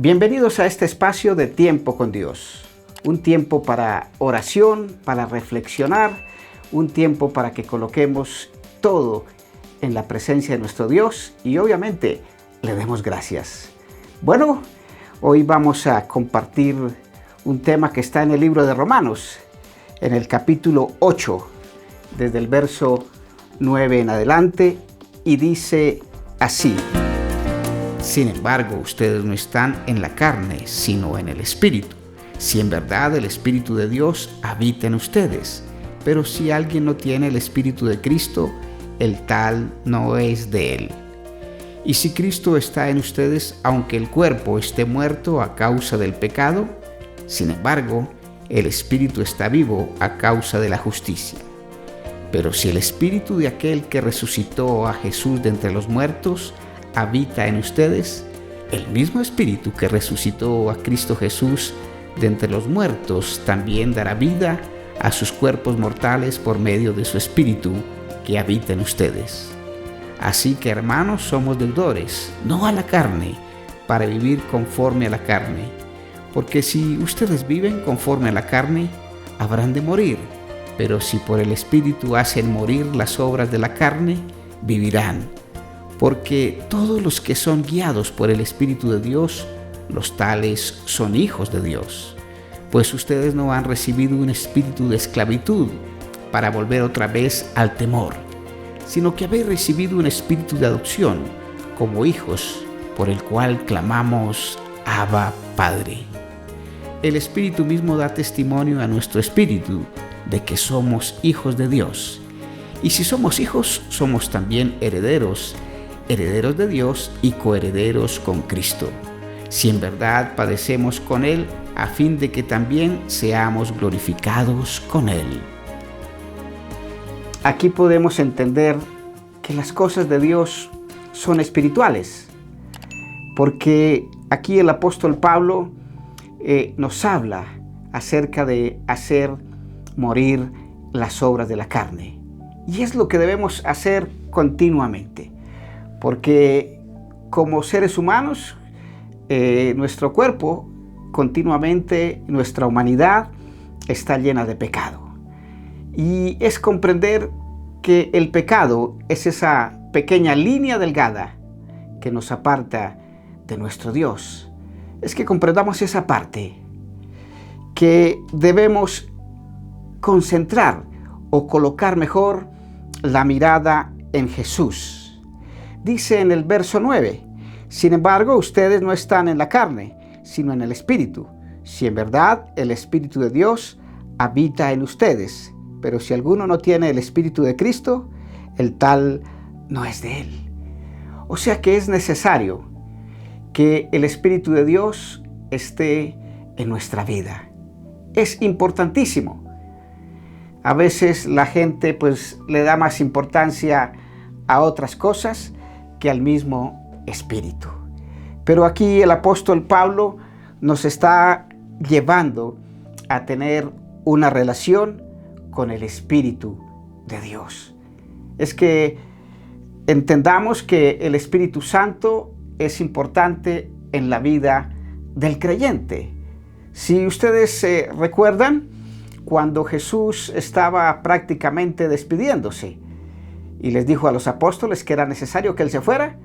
Bienvenidos a este espacio de tiempo con Dios. Un tiempo para oración, para reflexionar, un tiempo para que coloquemos todo en la presencia de nuestro Dios y obviamente le demos gracias. Bueno, hoy vamos a compartir un tema que está en el libro de Romanos, en el capítulo 8, desde el verso 9 en adelante, y dice así: Sin embargo, ustedes no están en la carne, sino en el Espíritu, si en verdad el Espíritu de Dios habita en ustedes. Pero si alguien no tiene el Espíritu de Cristo, el tal no es de él. Y si Cristo está en ustedes, aunque el cuerpo esté muerto a causa del pecado, sin embargo, el Espíritu está vivo a causa de la justicia. Pero si el Espíritu de aquel que resucitó a Jesús de entre los muertos habita en ustedes, el mismo Espíritu que resucitó a Cristo Jesús de entre los muertos también dará vida a sus cuerpos mortales por medio de su Espíritu que habita en ustedes. Así que, hermanos, somos deudores, no a la carne, para vivir conforme a la carne. Porque si ustedes viven conforme a la carne, habrán de morir. Pero si por el Espíritu hacen morir las obras de la carne, vivirán. Porque todos los que son guiados por el Espíritu de Dios, los tales son hijos de Dios. Pues ustedes no han recibido un espíritu de esclavitud para volver otra vez al temor, sino que habéis recibido un espíritu de adopción como hijos, por el cual clamamos: Abba, Padre. El Espíritu mismo da testimonio a nuestro espíritu de que somos hijos de Dios. Y si somos hijos, somos también herederos de Dios y coherederos con Cristo, si en verdad padecemos con Él, a fin de que también seamos glorificados con Él. Aquí podemos entender que las cosas de Dios son espirituales, porque aquí el apóstol Pablo nos habla acerca de hacer morir las obras de la carne. Y es lo que debemos hacer continuamente, porque como seres humanos, nuestro cuerpo continuamente, nuestra humanidad está llena de pecado. Y es comprender que el pecado es esa pequeña línea delgada que nos aparta de nuestro Dios. Es que comprendamos esa parte, que debemos concentrar o colocar mejor la mirada en Jesús. Dice en el verso 9: Sin embargo, ustedes no están en la carne, sino en el Espíritu, si en verdad el Espíritu de Dios habita en ustedes. Pero si alguno no tiene el Espíritu de Cristo, el tal no es de él. O sea que es necesario que el Espíritu de Dios esté en nuestra vida. Es importantísimo. A veces la gente le da más importancia a otras cosas que al mismo Espíritu. Pero aquí el apóstol Pablo nos está llevando a tener una relación con el Espíritu de Dios. Es que entendamos que el Espíritu Santo es importante en la vida del creyente. Si ustedes recuerdan, cuando Jesús estaba prácticamente despidiéndose y les dijo a los apóstoles que era necesario que Él se fuera,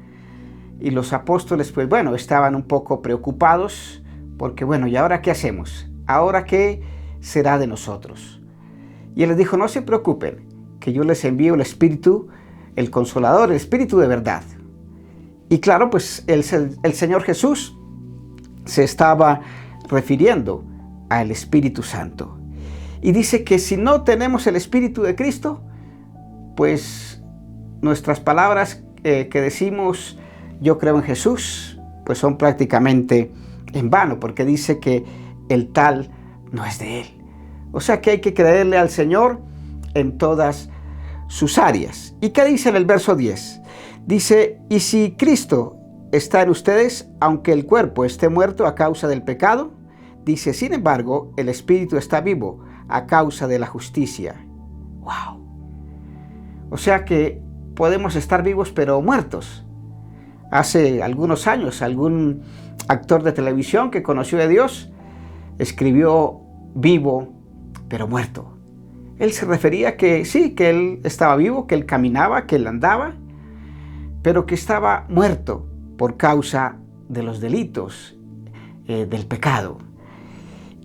y los apóstoles estaban un poco preocupados porque ¿y ahora qué hacemos? ¿Ahora qué será de nosotros? Y Él les dijo: no se preocupen, que yo les envío el Espíritu, el Consolador, el Espíritu de verdad. Y claro, el Señor Jesús se estaba refiriendo al Espíritu Santo. Y dice que si no tenemos el Espíritu de Cristo, nuestras palabras que decimos yo creo en Jesús, son prácticamente en vano, porque dice que el tal no es de Él. O sea que hay que creerle al Señor en todas sus áreas. ¿Y qué dice en el verso 10? Dice: y si Cristo está en ustedes, aunque el cuerpo esté muerto a causa del pecado, dice, sin embargo, el Espíritu está vivo a causa de la justicia. ¡Wow! O sea que podemos estar vivos pero muertos. Hace algunos años, algún actor de televisión que conoció a Dios escribió vivo, pero muerto. Él se refería a que sí, que él estaba vivo, que él caminaba, que él andaba, pero que estaba muerto por causa de los delitos, del pecado.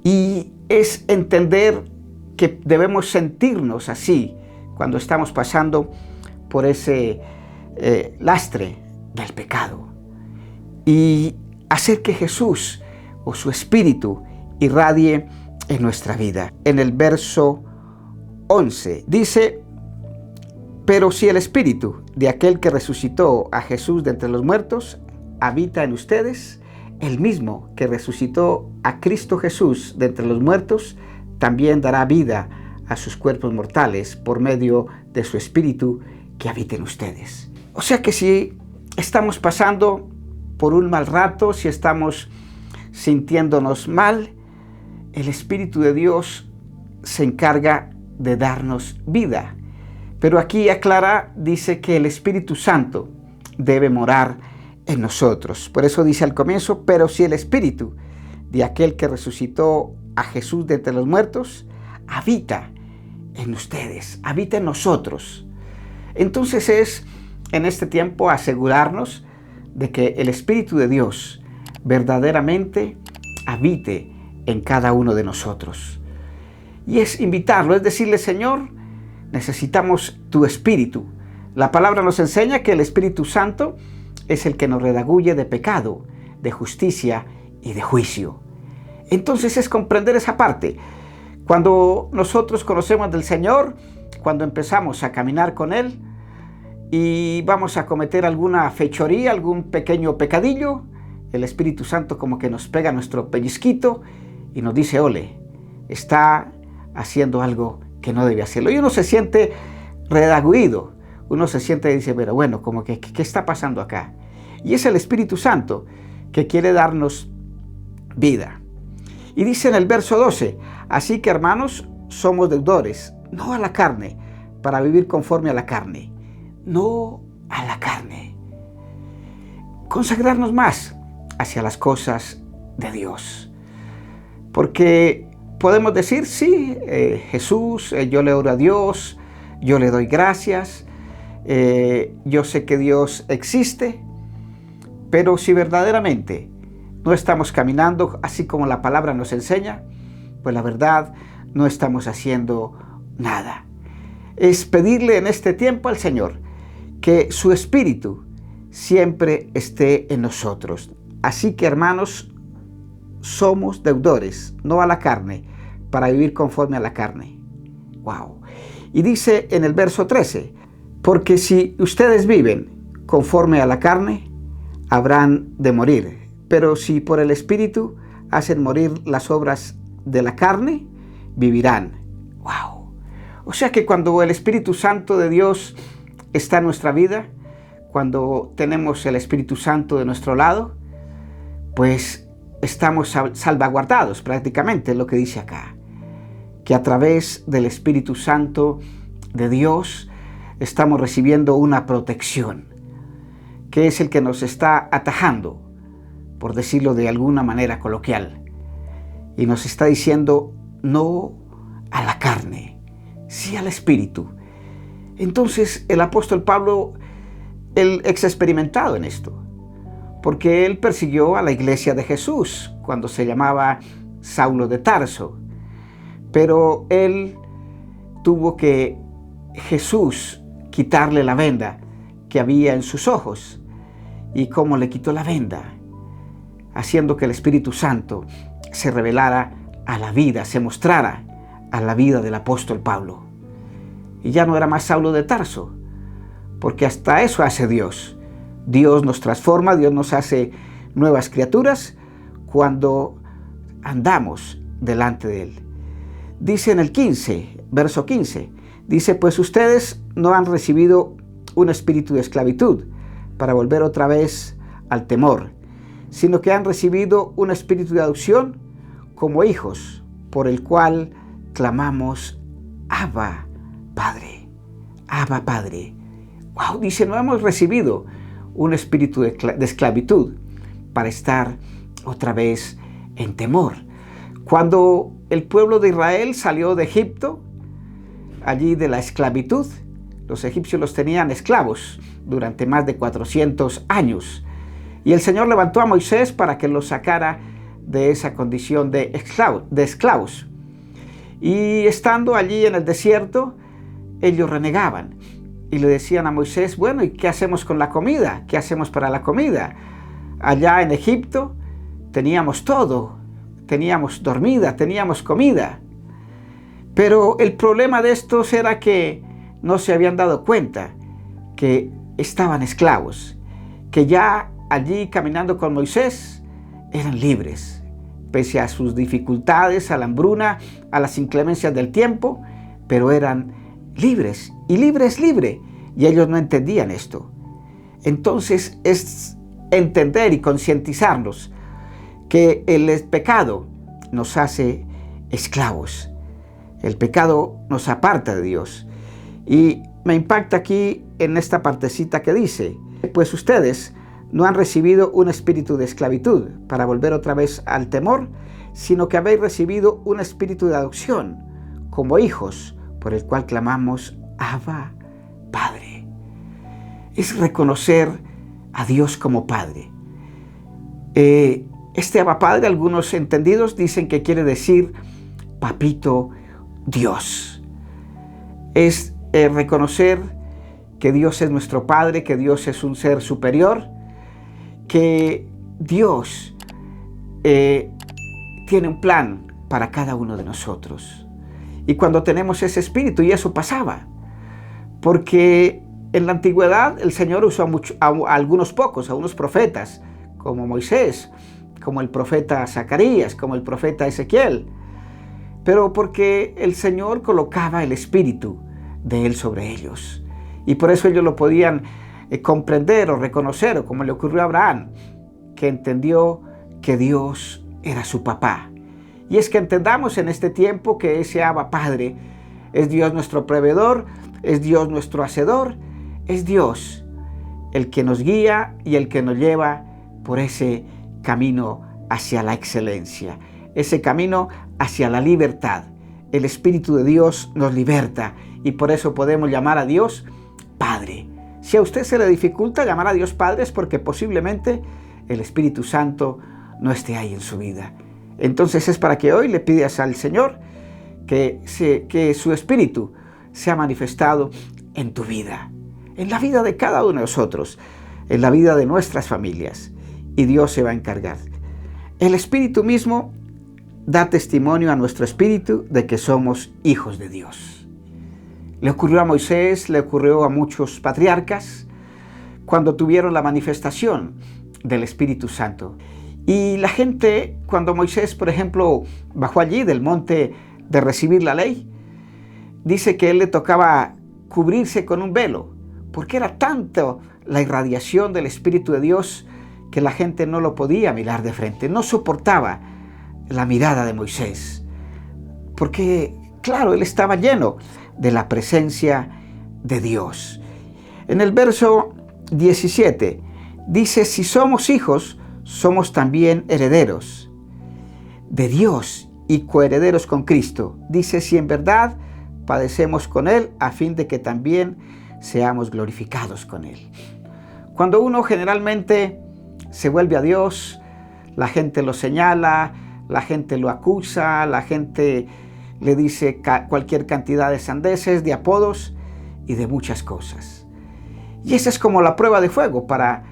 Y es entender que debemos sentirnos así cuando estamos pasando por ese lastre del pecado y hacer que Jesús o su Espíritu irradie en nuestra vida. En el verso 11 dice: pero si el Espíritu de aquel que resucitó a Jesús de entre los muertos habita en ustedes, el mismo que resucitó a Cristo Jesús de entre los muertos también dará vida a sus cuerpos mortales por medio de su Espíritu que habita en ustedes. O sea que si estamos pasando por un mal rato, si estamos sintiéndonos mal, el Espíritu de Dios se encarga de darnos vida. Pero aquí aclara, dice que el Espíritu Santo debe morar en nosotros. Por eso dice al comienzo: pero si el Espíritu de aquel que resucitó a Jesús de entre los muertos habita en ustedes, habita en nosotros. Entonces es en este tiempo asegurarnos de que el Espíritu de Dios verdaderamente habite en cada uno de nosotros. Y es invitarlo, es decirle: Señor, necesitamos tu Espíritu. La palabra nos enseña que el Espíritu Santo es el que nos redarguye de pecado, de justicia y de juicio. Entonces es comprender esa parte. Cuando nosotros conocemos del Señor, cuando empezamos a caminar con Él y vamos a cometer alguna fechoría, algún pequeño pecadillo, el Espíritu Santo como que nos pega nuestro pellizquito y nos dice: ole, está haciendo algo que no debe hacerlo. Y uno se siente redarguido, uno se siente y dice: pero bueno, como que ¿qué está pasando acá? Y es el Espíritu Santo que quiere darnos vida. Y dice en el verso 12: así que, hermanos, somos deudores, no a la carne, para vivir conforme a la carne. No a la carne. Consagrarnos más hacia las cosas de Dios. Porque podemos decir: sí, Jesús, yo le oro a Dios, yo le doy gracias, yo sé que Dios existe, pero si verdaderamente no estamos caminando así como la palabra nos enseña, pues la verdad no estamos haciendo nada. Es pedirle en este tiempo al Señor que su Espíritu siempre esté en nosotros. Así que, hermanos, somos deudores, no a la carne, para vivir conforme a la carne. Wow. Y dice en el verso 13: porque si ustedes viven conforme a la carne, habrán de morir. Pero si por el Espíritu hacen morir las obras de la carne, vivirán. Wow. O sea que cuando el Espíritu Santo de Dios está en nuestra vida, cuando tenemos el Espíritu Santo de nuestro lado, pues estamos salvaguardados prácticamente, es lo que dice acá. Que a través del Espíritu Santo de Dios estamos recibiendo una protección, que es el que nos está atajando, por decirlo de alguna manera coloquial, y nos está diciendo: no a la carne, sí al Espíritu. Entonces el apóstol Pablo, él es experimentado en esto, porque él persiguió a la iglesia de Jesús cuando se llamaba Saulo de Tarso, pero él tuvo que Jesús quitarle la venda que había en sus ojos. ¿Y cómo le quitó la venda? Haciendo que el Espíritu Santo se revelara a la vida, se mostrara a la vida del apóstol Pablo. Y ya no era más Saulo de Tarso, porque hasta eso hace Dios. Dios nos transforma, Dios nos hace nuevas criaturas cuando andamos delante de Él. Dice en el 15, verso 15, dice: pues ustedes no han recibido un espíritu de esclavitud para volver otra vez al temor, sino que han recibido un espíritu de adopción como hijos, por el cual clamamos: Abba, Padre. Abba, Padre. Wow, dice: no hemos recibido un espíritu de esclavitud para estar otra vez en temor. Cuando el pueblo de Israel salió de Egipto, allí de la esclavitud, los egipcios los tenían esclavos durante más de 400 años. Y el Señor levantó a Moisés para que los sacara de esa condición de esclavos. Y estando allí en el desierto, ellos renegaban y le decían a Moisés, bueno, ¿y qué hacemos con la comida? ¿Qué hacemos para la comida? Allá en Egipto teníamos todo, teníamos dormida, teníamos comida. Pero el problema de estos era que no se habían dado cuenta que estaban esclavos, que ya allí caminando con Moisés eran libres, pese a sus dificultades, a la hambruna, a las inclemencias del tiempo, pero eran libres, y libre es libre, y ellos no entendían esto. Entonces es entender y concientizarnos que el pecado nos hace esclavos. El pecado nos aparta de Dios. Y me impacta aquí en esta partecita que dice, pues ustedes no han recibido un espíritu de esclavitud para volver otra vez al temor, sino que habéis recibido un espíritu de adopción como hijos, por el cual clamamos, Abba, Padre. Es reconocer a Dios como Padre. Este Abba Padre, algunos entendidos dicen que quiere decir Papito Dios. Es reconocer que Dios es nuestro Padre, que Dios es un ser superior, que Dios tiene un plan para cada uno de nosotros. Y cuando tenemos ese espíritu, y eso pasaba, porque en la antigüedad el Señor usó a algunos pocos, a unos profetas, como Moisés, como el profeta Zacarías, como el profeta Ezequiel, pero porque el Señor colocaba el espíritu de Él sobre ellos. Y por eso ellos lo podían comprender o reconocer, o como le ocurrió a Abraham, que entendió que Dios era su papá. Y es que entendamos en este tiempo que ese Abba Padre es Dios nuestro proveedor, es Dios nuestro hacedor, es Dios el que nos guía y el que nos lleva por ese camino hacia la excelencia, ese camino hacia la libertad. El Espíritu de Dios nos liberta y por eso podemos llamar a Dios Padre. Si a usted se le dificulta llamar a Dios Padre es porque posiblemente el Espíritu Santo no esté ahí en su vida. Entonces es para que hoy le pidas al Señor que su Espíritu sea manifestado en tu vida, en la vida de cada uno de nosotros, en la vida de nuestras familias, y Dios se va a encargar. El Espíritu mismo da testimonio a nuestro espíritu de que somos hijos de Dios. Le ocurrió a Moisés, le ocurrió a muchos patriarcas cuando tuvieron la manifestación del Espíritu Santo. Y la gente, cuando Moisés, por ejemplo, bajó allí del monte de recibir la ley, dice que él le tocaba cubrirse con un velo, porque era tanto la irradiación del Espíritu de Dios que la gente no lo podía mirar de frente, no soportaba la mirada de Moisés, porque, claro, él estaba lleno de la presencia de Dios. En el verso 17 dice, si somos hijos, somos también herederos de Dios y coherederos con Cristo. Dice, si en verdad padecemos con Él, a fin de que también seamos glorificados con Él. Cuando uno generalmente se vuelve a Dios, la gente lo señala, la gente lo acusa, la gente le dice cualquier cantidad de sandeces, de apodos y de muchas cosas. Y esa es como la prueba de fuego para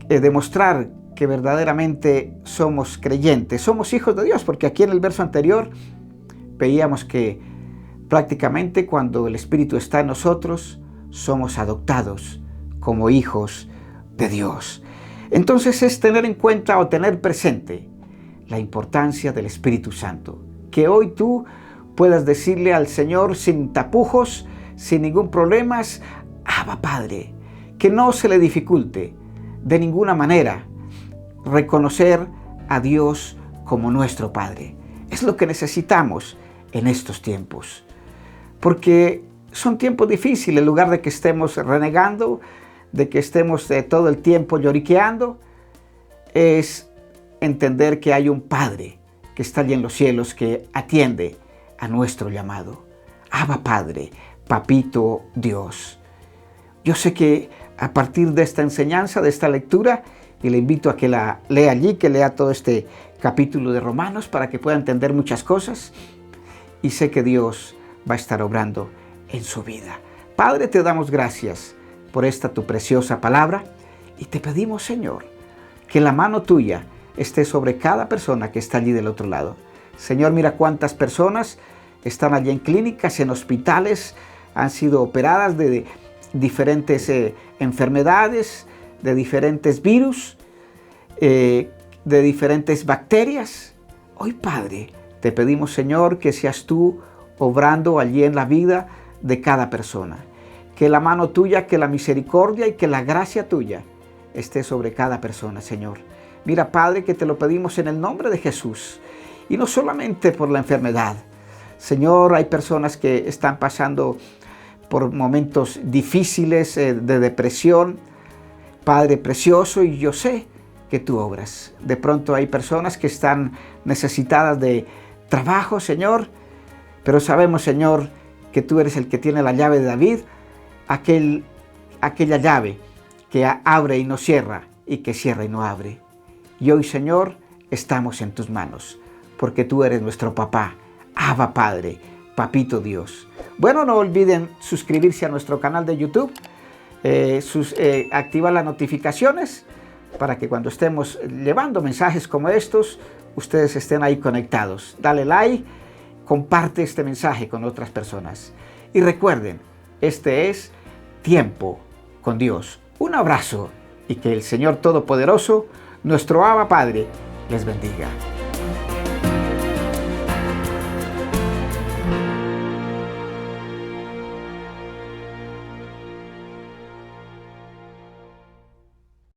demostrar que verdaderamente somos creyentes, somos hijos de Dios, porque aquí en el verso anterior veíamos que prácticamente cuando el Espíritu está en nosotros, somos adoptados como hijos de Dios. Entonces es tener en cuenta o tener presente la importancia del Espíritu Santo. Que hoy tú puedas decirle al Señor sin tapujos, sin ningún problema, Abba Padre, que no se le dificulte de ninguna manera reconocer a Dios como nuestro Padre. Es lo que necesitamos en estos tiempos, porque son tiempos difíciles. En lugar de que estemos renegando, de que estemos todo el tiempo lloriqueando, es entender que hay un Padre que está allí en los cielos, que atiende a nuestro llamado. Abba Padre, Papito Dios. Yo sé que a partir de esta enseñanza, de esta lectura, y le invito a que la lea allí, que lea todo este capítulo de Romanos para que pueda entender muchas cosas, y sé que Dios va a estar obrando en su vida. Padre, te damos gracias por esta tu preciosa palabra y te pedimos, Señor, que la mano tuya esté sobre cada persona que está allí del otro lado. Señor, mira cuántas personas están allí en clínicas, en hospitales, han sido operadas de diferentes enfermedades, de diferentes virus, de diferentes bacterias. Hoy, Padre, te pedimos, Señor, que seas tú obrando allí en la vida de cada persona. Que la mano tuya, que la misericordia y que la gracia tuya esté sobre cada persona, Señor. Mira, Padre, que te lo pedimos en el nombre de Jesús. Y no solamente por la enfermedad. Señor, hay personas que están pasando por momentos difíciles de depresión. Padre precioso, y yo sé que tú obras. De pronto hay personas que están necesitadas de trabajo, Señor. Pero sabemos, Señor, que tú eres el que tiene la llave de David. Aquella llave que abre y no cierra y que cierra y no abre. Y hoy, Señor, estamos en tus manos, porque tú eres nuestro papá, Abba Padre, Papito Dios. Bueno, no olviden suscribirse a nuestro canal de YouTube, activar las notificaciones para que cuando estemos llevando mensajes como estos, ustedes estén ahí conectados. Dale like, comparte este mensaje con otras personas. Y recuerden, este es Tiempo con Dios. Un abrazo y que el Señor Todopoderoso, nuestro Abba Padre, les bendiga.